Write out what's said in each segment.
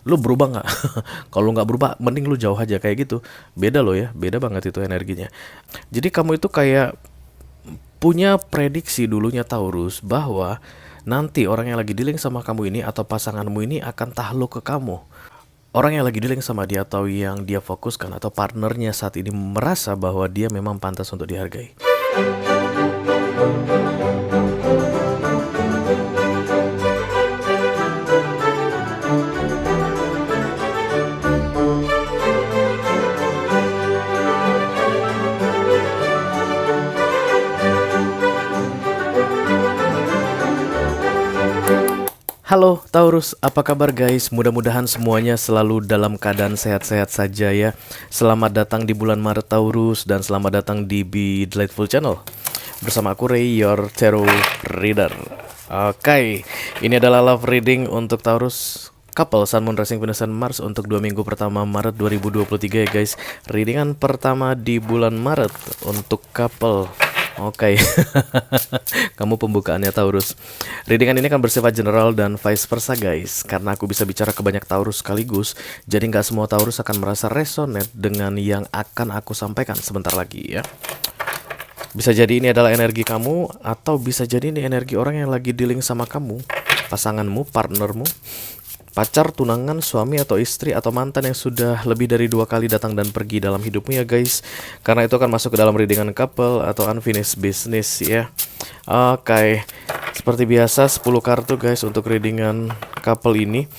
Lu berubah nggak? Kalau nggak berubah, mending lu jauh aja kayak gitu. Beda loh ya, beda banget itu energinya. Jadi kamu itu kayak punya prediksi dulunya Taurus bahwa nanti orang yang lagi dealing sama kamu ini atau pasanganmu ini akan takluk ke kamu. Orang yang lagi dealing sama dia atau yang dia fokuskan atau partnernya saat ini merasa bahwa dia memang pantas untuk dihargai. Halo Taurus, apa kabar guys? Mudah-mudahan semuanya selalu dalam keadaan sehat-sehat saja ya. Selamat datang di bulan Maret Taurus dan selamat datang di Be Delightful Channel. Bersama aku Ray, your tarot reader. Oke, ini adalah love reading untuk Taurus couple Sun Moon Rising Venus dan Mars untuk 2 minggu pertama Maret 2023 ya guys. Readingan pertama di bulan Maret untuk couple. Oke, kamu pembukaannya Taurus. Readingan ini akan bersifat general dan vice versa guys. Karena aku bisa bicara ke banyak Taurus sekaligus, jadi nggak semua Taurus akan merasa resonate dengan yang akan aku sampaikan sebentar lagi ya. Bisa jadi ini adalah energi kamu, atau bisa jadi ini energi orang yang lagi dealing sama kamu, pasanganmu, partnermu, pacar, tunangan, suami atau istri atau mantan yang sudah lebih dari 2 kali datang dan pergi dalam hidupmu ya guys. Karena itu akan masuk ke dalam readingan couple atau unfinished business ya. Oke, seperti biasa 10 kartu guys untuk readingan couple ini.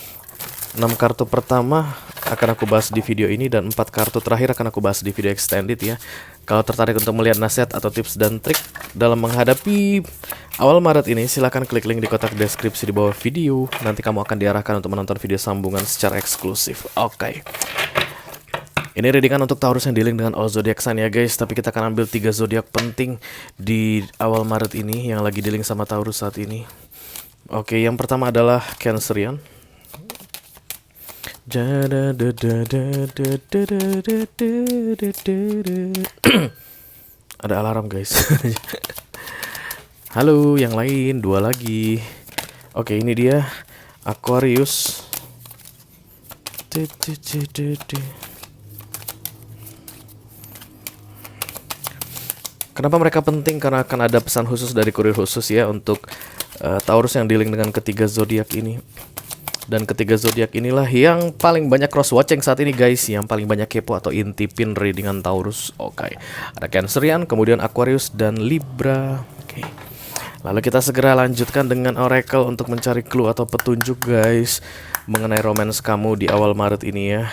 6 kartu pertama akan aku bahas di video ini dan 4 kartu terakhir akan aku bahas di video extended ya. Kalau tertarik untuk melihat nasihat atau tips dan trik dalam menghadapi awal Maret ini, silahkan klik link di kotak deskripsi di bawah video. Nanti kamu akan diarahkan untuk menonton video sambungan secara eksklusif. Oke. Ini readingan untuk Taurus yang dealing dengan all zodiac sign ya guys. Tapi kita akan ambil 3 zodiak penting di awal Maret ini yang lagi dealing sama Taurus saat ini. Oke, yang pertama adalah Cancerian. Ada alarm guys. Halo, yang lain 2 lagi. Oke, ini dia Aquarius. Kenapa mereka penting? Karena akan ada pesan khusus dari kurir khusus ya untuk Taurus yang dealing dengan ketiga zodiak ini. Dan ketiga zodiak inilah yang paling banyak cross watching saat ini guys, yang paling banyak kepo atau intipin readingan Taurus. Oke. Ada Cancerian, kemudian Aquarius dan Libra. Oke. Lalu kita segera lanjutkan dengan Oracle untuk mencari clue atau petunjuk guys mengenai romance kamu di awal Maret ini ya.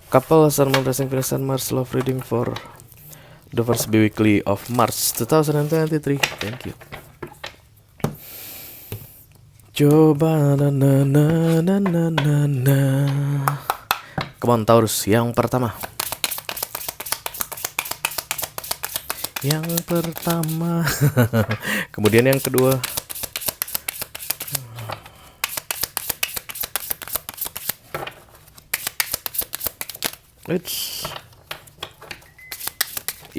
Couple Sun Moon Rising Venus and Mars love reading for the first bi-weekly of March 2023. Thank you. Coba na na na na na na na. Come on Taurus, yang pertama. Yang pertama. Kemudian yang kedua.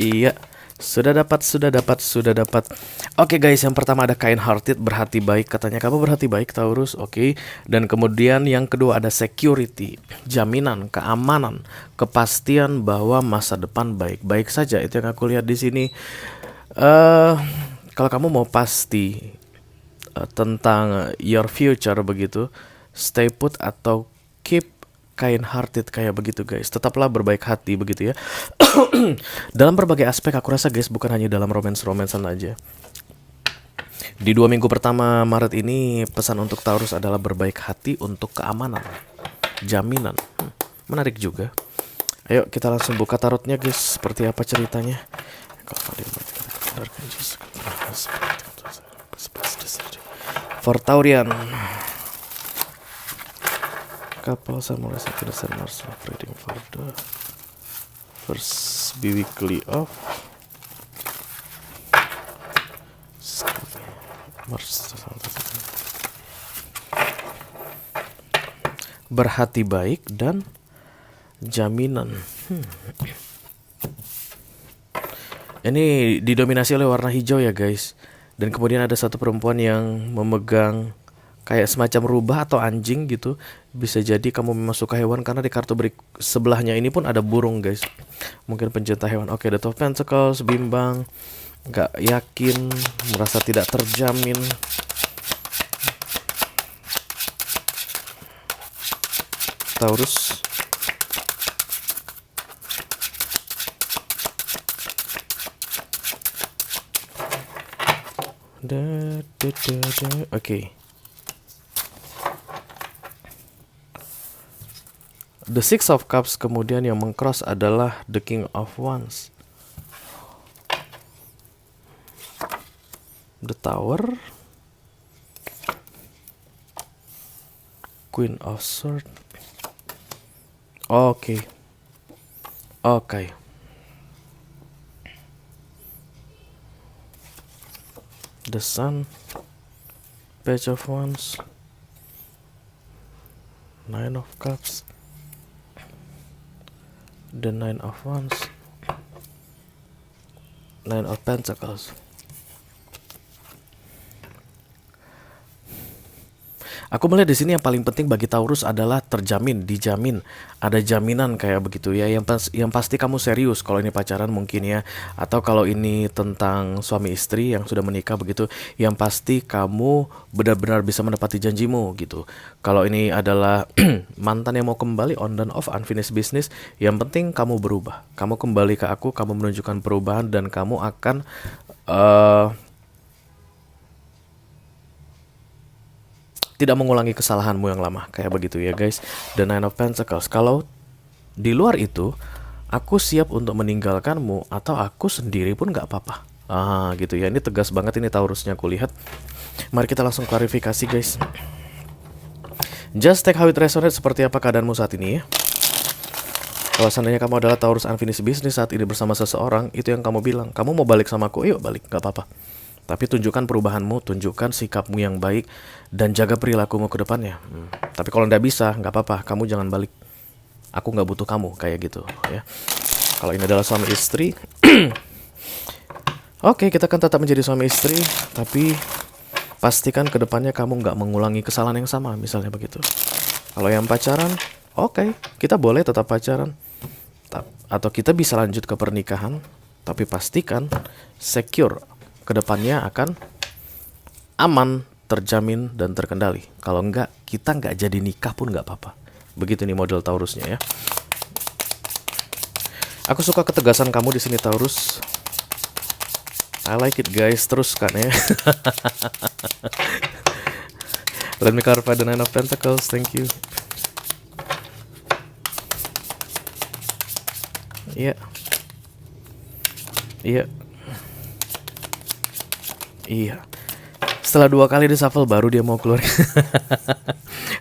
Iya, sudah dapat. Oke guys, yang pertama ada kind hearted, berhati baik. Katanya kamu berhati baik Taurus, oke. Dan kemudian yang kedua ada security, jaminan, keamanan, kepastian bahwa masa depan baik-baik saja. Itu yang aku lihat di sini. Kalau kamu mau pasti tentang your future begitu, stay put atau keep kind hearted kayak begitu guys. Tetaplah berbaik hati begitu ya. Dalam berbagai aspek aku rasa guys, bukan hanya dalam romansan aja. Di 2 minggu pertama Maret ini pesan untuk Taurus adalah berbaik hati untuk keamanan, jaminan. Menarik juga. Ayo kita langsung buka tarotnya guys. Seperti apa ceritanya? For Taurian, couple Sun Moon Rising Venus and Mars love reading for the first bi-weekly of Mars. Berhati baik dan jaminan. Ini didominasi oleh warna hijau ya guys. Dan kemudian ada satu perempuan yang memegang kayak semacam rubah atau anjing gitu. Bisa jadi kamu memang suka hewan, karena di kartu sebelahnya ini pun ada burung guys. Mungkin pencinta hewan. Oke, the Two of Pentacles, bimbang, gak yakin, merasa tidak terjamin. Taurus. Oke. The Six of Cups, kemudian yang mengcross adalah the King of Wands, the Tower, Queen of Swords. Oke. The Sun, Page of Wands, Nine of Cups, the Nine of Wands, Nine of Pentacles. Aku melihat di sini yang paling penting bagi Taurus adalah terjamin, dijamin, ada jaminan kayak begitu ya. Yang pasti kamu serius kalau ini pacaran mungkin ya, atau kalau ini tentang suami istri yang sudah menikah begitu, yang pasti kamu benar-benar bisa menepati janjimu gitu. Kalau ini adalah mantan yang mau kembali, on dan off, unfinished business, yang penting kamu berubah. Kamu kembali ke aku, kamu menunjukkan perubahan, dan kamu akan tidak mengulangi kesalahanmu yang lama kayak begitu ya guys. The Nine of Pentacles. Kalau di luar itu aku siap untuk meninggalkanmu, atau aku sendiri pun gak apa-apa. Gitu ya. Ini tegas banget ini Taurusnya aku lihat. Mari kita langsung klarifikasi guys. Just take how it resonates. Seperti apa keadaanmu saat ini ya. Kalau seandainya kamu adalah Taurus unfinished business saat ini bersama seseorang, itu yang kamu bilang, kamu mau balik sama aku, yuk balik, gak apa-apa. Tapi tunjukkan perubahanmu, tunjukkan sikapmu yang baik, dan jaga perilakumu ke depannya. Tapi kalau nggak bisa, nggak apa-apa, kamu jangan balik. Aku nggak butuh kamu, kayak gitu ya. Kalau ini adalah suami istri, oke, kita kan tetap menjadi suami istri, tapi pastikan ke depannya kamu nggak mengulangi kesalahan yang sama, misalnya begitu. Kalau yang pacaran, oke, kita boleh tetap pacaran, atau kita bisa lanjut ke pernikahan, tapi pastikan secure. Kedepannya akan aman, terjamin, dan terkendali. Kalau enggak, kita nggak jadi nikah pun nggak apa-apa. Begitu nih model Taurusnya ya. Aku suka ketegasan kamu di sini Taurus. I like it guys, terus kan ya. Let me clarify the Nine of Pentacles, thank you. Iya. Iya. Setelah 2 kali di shuffle baru dia mau keluar.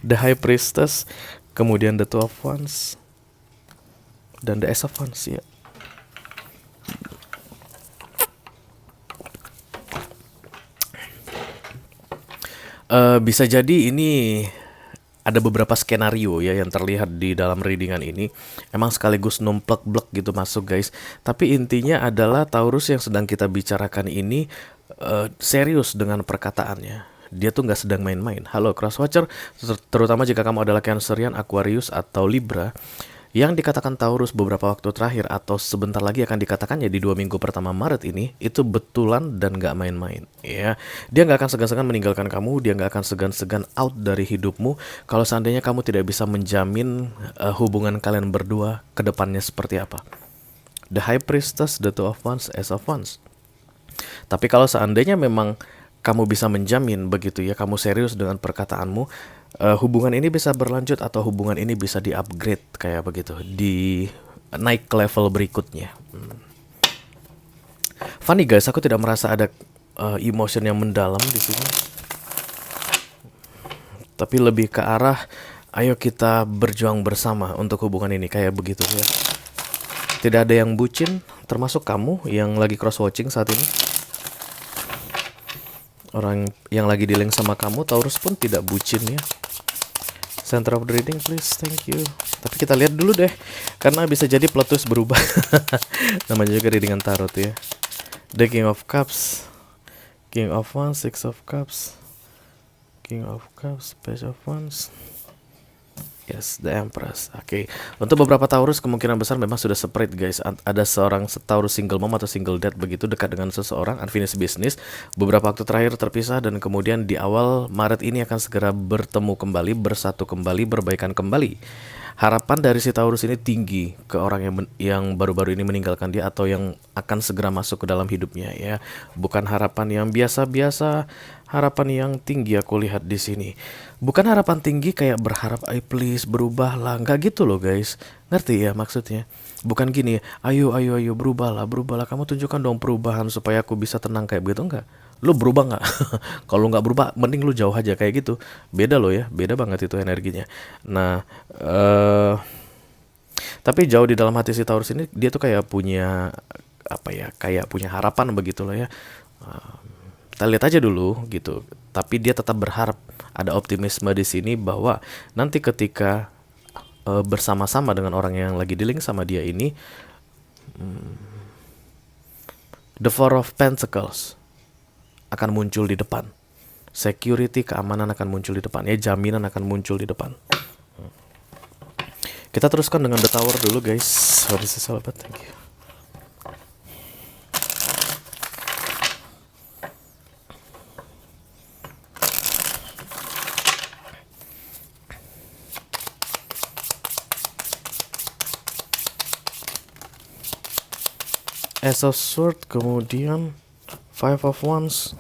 The High Priestess, kemudian the Two of Wands, dan the Ace of Wands ya. Bisa jadi ini ada beberapa skenario ya yang terlihat di dalam readingan ini. Emang sekaligus numplek-blek gitu masuk guys. Tapi intinya adalah Taurus yang sedang kita bicarakan ini serius dengan perkataannya. Dia tuh nggak sedang main-main. Halo Crosswatcher, terutama jika kamu adalah Cancerian, Aquarius, atau Libra, yang dikatakan Taurus beberapa waktu terakhir atau sebentar lagi akan dikatakannya di 2 minggu pertama Maret ini, itu betulan dan nggak main-main ya. Dia nggak akan segan-segan meninggalkan kamu, dia nggak akan segan-segan out dari hidupmu kalau seandainya kamu tidak bisa menjamin hubungan kalian berdua ke depannya seperti apa. The High Priestess, the Two of Wands, Ace of Wands. Tapi kalau seandainya memang kamu bisa menjamin begitu ya, kamu serius dengan perkataanmu, hubungan ini bisa berlanjut atau hubungan ini bisa di-upgrade kayak begitu, di naik ke level berikutnya. Funny guys, aku tidak merasa ada emotion yang mendalam di sini. Tapi lebih ke arah ayo kita berjuang bersama untuk hubungan ini kayak begitu ya. Tidak ada yang bucin, termasuk kamu yang lagi cross watching saat ini. Orang yang lagi dealing sama kamu, Taurus pun tidak bucin ya. Center of the reading please, thank you. Tapi kita lihat dulu deh, karena bisa jadi plot twist berubah. Namanya juga readingan tarot ya. The King of Cups, King of Wands, Six of Cups, King of Cups, Page of Wands. Yes, the Empress. Oke. Untuk beberapa Taurus kemungkinan besar memang sudah separate guys. Ada seorang Taurus single mom atau single dad begitu dekat dengan seseorang, unfinished business. Beberapa waktu terakhir terpisah dan kemudian di awal Maret ini akan segera bertemu kembali, bersatu kembali, berbaikan kembali. Harapan dari si Taurus ini tinggi ke orang yang baru-baru ini meninggalkan dia atau yang akan segera masuk ke dalam hidupnya ya. Bukan harapan yang biasa-biasa, harapan yang tinggi aku lihat di sini. Bukan harapan tinggi kayak berharap, "Ay please berubahlah." Nggak gitu loh guys. Ngerti ya maksudnya? Bukan gini, "Ayo ayo ayo berubahlah, berubahlah. Kamu tunjukkan dong perubahan supaya aku bisa tenang," kayak begitu enggak. Lu berubah nggak? Kalau nggak berubah, mending lu jauh aja kayak gitu. Beda loh ya, beda banget itu energinya. Nah, tapi jauh di dalam hati si Taurus ini, dia tuh kayak punya apa ya? Kayak punya harapan begitu loh ya. Eh, Kita lihat aja dulu gitu. Tapi dia tetap berharap ada optimisme di sini bahwa nanti ketika bersama-sama dengan orang yang lagi dealing sama dia ini, the Four of Pentacles akan muncul di depan. Security, keamanan akan muncul di depan. Ya, jaminan akan muncul di depan. Kita teruskan dengan The Tower dulu guys. What is this all about? Thank you. Ace of Sword, kemudian Five of Wands,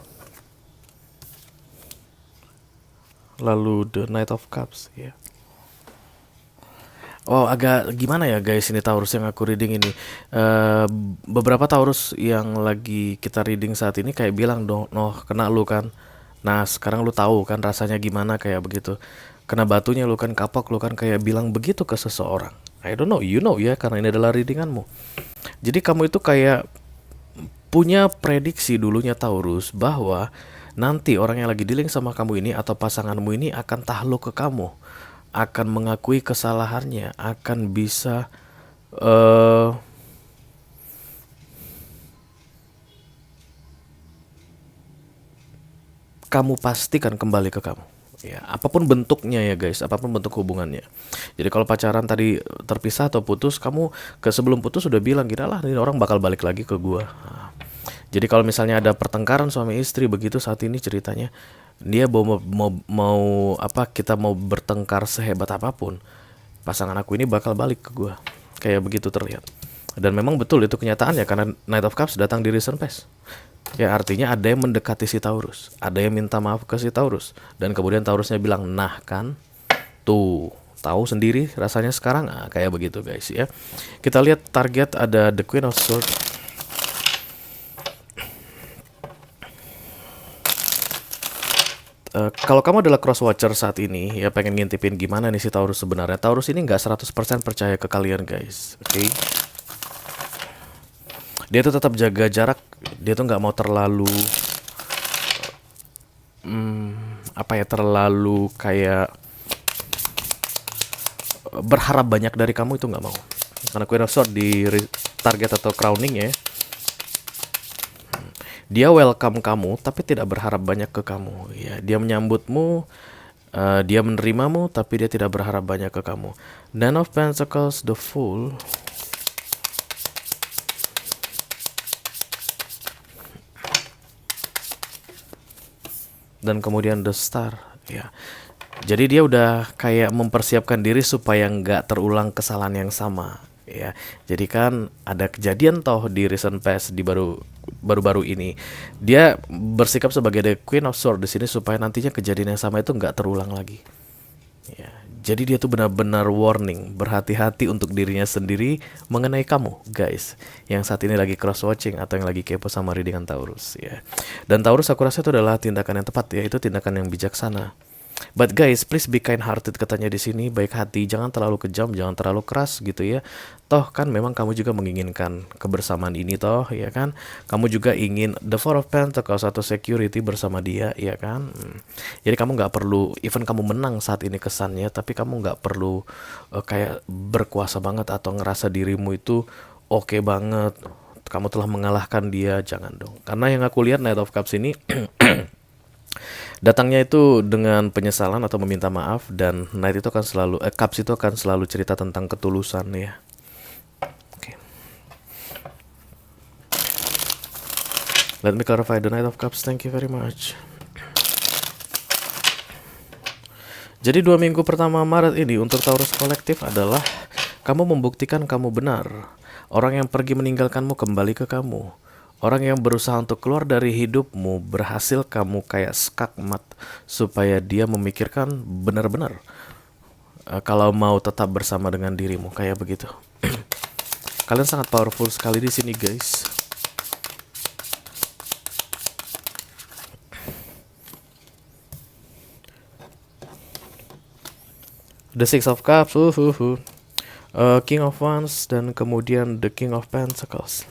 lalu The Knight of Cups ya. Oh, agak gimana ya guys ini Taurus yang aku reading ini. Beberapa Taurus yang lagi kita reading saat ini kayak bilang dong, "Noh, kena lu kan. Nah, sekarang lu tahu kan rasanya gimana kayak begitu. Kena batunya lu kan, kapok lu kan," kayak bilang begitu ke seseorang. I don't know, you know ya, karena ini adalah readinganmu. Jadi kamu itu kayak punya prediksi dulunya Taurus bahwa nanti orang yang lagi dealing sama kamu ini atau pasanganmu ini akan takluk ke kamu, akan mengakui kesalahannya, akan bisa kamu pastikan kembali ke kamu. Ya, apapun bentuknya ya guys, apapun bentuk hubungannya. Jadi kalau pacaran tadi terpisah atau putus, kamu sebelum putus sudah bilang, "Gila lah, ini orang bakal balik lagi ke gua." Nah, jadi kalau misalnya ada pertengkaran suami istri begitu saat ini ceritanya, dia mau apa, kita mau bertengkar sehebat apapun, pasangan aku ini bakal balik ke gua. Kayak begitu terlihat. Dan memang betul itu kenyataannya karena Knight of Cups datang di Reason Pass. Ya artinya ada yang mendekati si Taurus, ada yang minta maaf ke si Taurus, dan kemudian Taurusnya bilang, "Nah kan, tuh tahu sendiri rasanya sekarang." Nah, kayak begitu guys ya. Kita lihat target, ada The Queen of Swords. Kalau kamu adalah cross watcher saat ini ya, pengen ngintipin gimana nih si Taurus sebenarnya. Taurus ini nggak 100% percaya ke kalian guys, oke? Dia tuh tetap jaga jarak, dia tuh nggak mau terlalu apa ya, terlalu kayak berharap banyak dari kamu, itu nggak mau. Karena Queen of Swords di target atau crowning ya, dia welcome kamu tapi tidak berharap banyak ke kamu ya. Dia menyambutmu, dia menerimamu tapi dia tidak berharap banyak ke kamu. Nine of Pentacles, the Fool. Dan kemudian the Star ya. Jadi dia udah kayak mempersiapkan diri supaya nggak terulang kesalahan yang sama ya. Jadi kan ada kejadian toh di Recent Past, di baru-baru ini dia bersikap sebagai the Queen of Swords di sini supaya nantinya kejadian yang sama itu nggak terulang lagi ya. Jadi dia tuh benar-benar warning, berhati-hati untuk dirinya sendiri mengenai kamu guys yang saat ini lagi cross watching atau yang lagi kepo sama readingan Taurus ya. Dan Taurus aku rasa itu adalah tindakan yang tepat ya, itu tindakan yang bijaksana. But guys, please be kind hearted katanya di sini, baik hati, jangan terlalu kejam, jangan terlalu keras gitu ya. Toh kan memang kamu juga menginginkan kebersamaan ini toh, ya kan? Kamu juga ingin the Four of Pentacles atau security bersama dia, ya kan? Jadi kamu nggak perlu, even kamu menang saat ini kesannya, tapi kamu nggak perlu kayak berkuasa banget atau ngerasa dirimu itu oke banget, kamu telah mengalahkan dia, jangan dong. Karena yang aku lihat Knight of Cups ini datangnya itu dengan penyesalan atau meminta maaf, dan Knight itu akan selalu Cups itu akan selalu cerita tentang ketulusan ya. Oke. Let me clarify the Knight of Cups. Thank you very much. Jadi 2 minggu pertama Maret ini untuk Taurus kolektif adalah kamu membuktikan kamu benar. Orang yang pergi meninggalkanmu kembali ke kamu. Orang yang berusaha untuk keluar dari hidupmu berhasil kamu kayak skakmat supaya dia memikirkan benar-benar kalau mau tetap bersama dengan dirimu, kayak begitu. Kalian sangat powerful sekali di sini, guys. The Six of Cups, King of Wands, dan kemudian The King of Pentacles.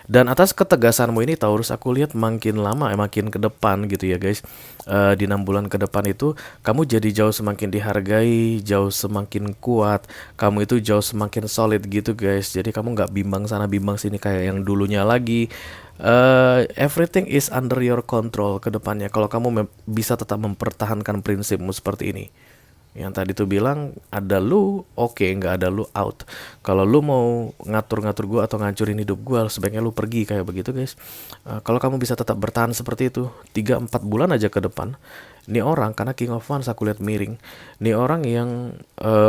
Dan atas ketegasanmu ini Taurus, aku lihat makin lama makin ke depan gitu ya guys. Di 6 bulan ke depan itu kamu jadi jauh semakin dihargai, jauh semakin kuat, kamu itu jauh semakin solid gitu guys. Jadi kamu nggak bimbang sana bimbang sini kayak yang dulunya lagi. Everything is under your control ke depannya kalau kamu bisa tetap mempertahankan prinsipmu seperti ini. Yang tadi tuh bilang ada lu oke, nggak ada lu out. Kalau lu mau ngatur-ngatur gue atau ngancurin hidup gue, sebaiknya lu pergi, kayak begitu guys. Kalau kamu bisa tetap bertahan seperti itu 3-4 bulan aja ke depan, ini orang, karena King of Wands aku lihat miring, ini orang yang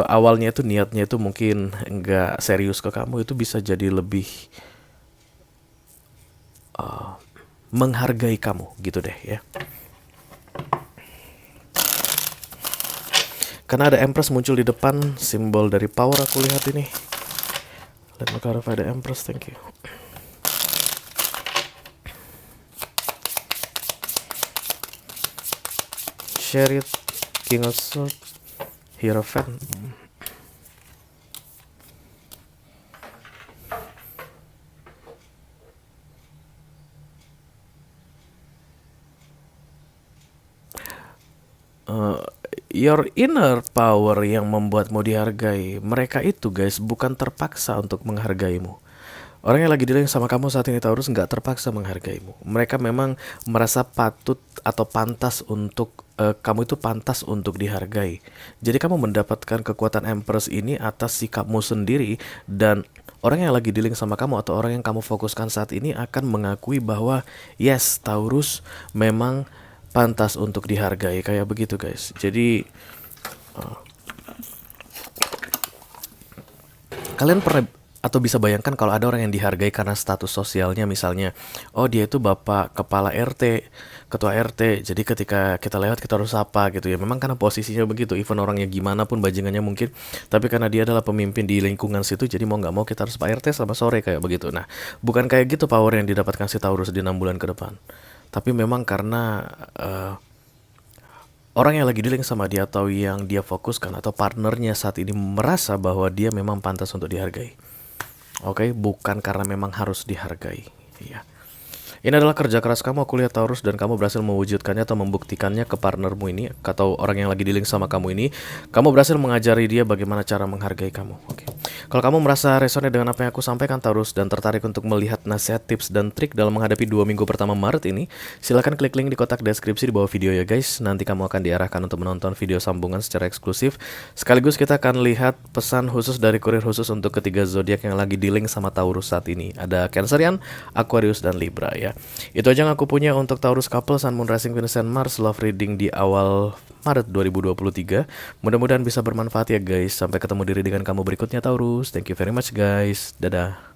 awalnya itu niatnya itu mungkin nggak serius ke kamu, itu bisa jadi lebih menghargai kamu gitu deh ya. Karena ada Empress muncul di depan, simbol dari power aku lihat ini. Let me clarify the Empress, thank you. Chariot, King of Swords, Hierophant. Your inner power yang membuatmu dihargai. Mereka itu guys bukan terpaksa untuk menghargaimu. Orang yang lagi dealing sama kamu saat ini Taurus nggak terpaksa menghargaimu. Mereka memang merasa patut atau pantas untuk kamu itu pantas untuk dihargai. Jadi kamu mendapatkan kekuatan Empress ini atas sikapmu sendiri, dan orang yang lagi dealing sama kamu atau orang yang kamu fokuskan saat ini akan mengakui bahwa yes, Taurus memang pantas untuk dihargai, kayak begitu guys. Jadi kalian pernah atau bisa bayangkan kalau ada orang yang dihargai karena status sosialnya, misalnya oh dia itu bapak kepala RT, ketua RT, jadi ketika kita lewat kita harus sapa gitu ya. Memang karena posisinya begitu, even orangnya gimana pun bajingannya mungkin, tapi karena dia adalah pemimpin di lingkungan situ, jadi mau nggak mau kita harus Pak RT selamat sore, kayak begitu. Nah, bukan kayak gitu power yang didapatkan si Taurus di 6 bulan ke depan, tapi memang karena orang yang lagi dealing sama dia atau yang dia fokuskan atau partnernya saat ini merasa bahwa dia memang pantas untuk dihargai. Oke, bukan karena memang harus dihargai. Iya. Ini adalah kerja keras kamu, aku lihat Taurus, dan kamu berhasil mewujudkannya atau membuktikannya ke partnermu ini atau orang yang lagi dealing sama kamu ini. Kamu berhasil mengajari dia bagaimana cara menghargai kamu. Oke. Kalau kamu merasa resonate dengan apa yang aku sampaikan Taurus dan tertarik untuk melihat nasihat, tips, dan trik dalam menghadapi 2 minggu pertama Maret ini, silahkan klik link di kotak deskripsi di bawah video ya guys. Nanti kamu akan diarahkan untuk menonton video sambungan secara eksklusif. Sekaligus kita akan lihat pesan khusus dari kurir khusus untuk ketiga zodiak yang lagi dealing sama Taurus saat ini. Ada Cancerian, Aquarius, dan Libra ya. Itu aja yang aku punya untuk Taurus couple, Sun, Moon, Rising, Venus, and Mars love reading di awal Maret 2023. Mudah-mudahan bisa bermanfaat ya guys. Sampai ketemu di readingan kamu berikutnya Taurus. Thank you very much guys. Dadah.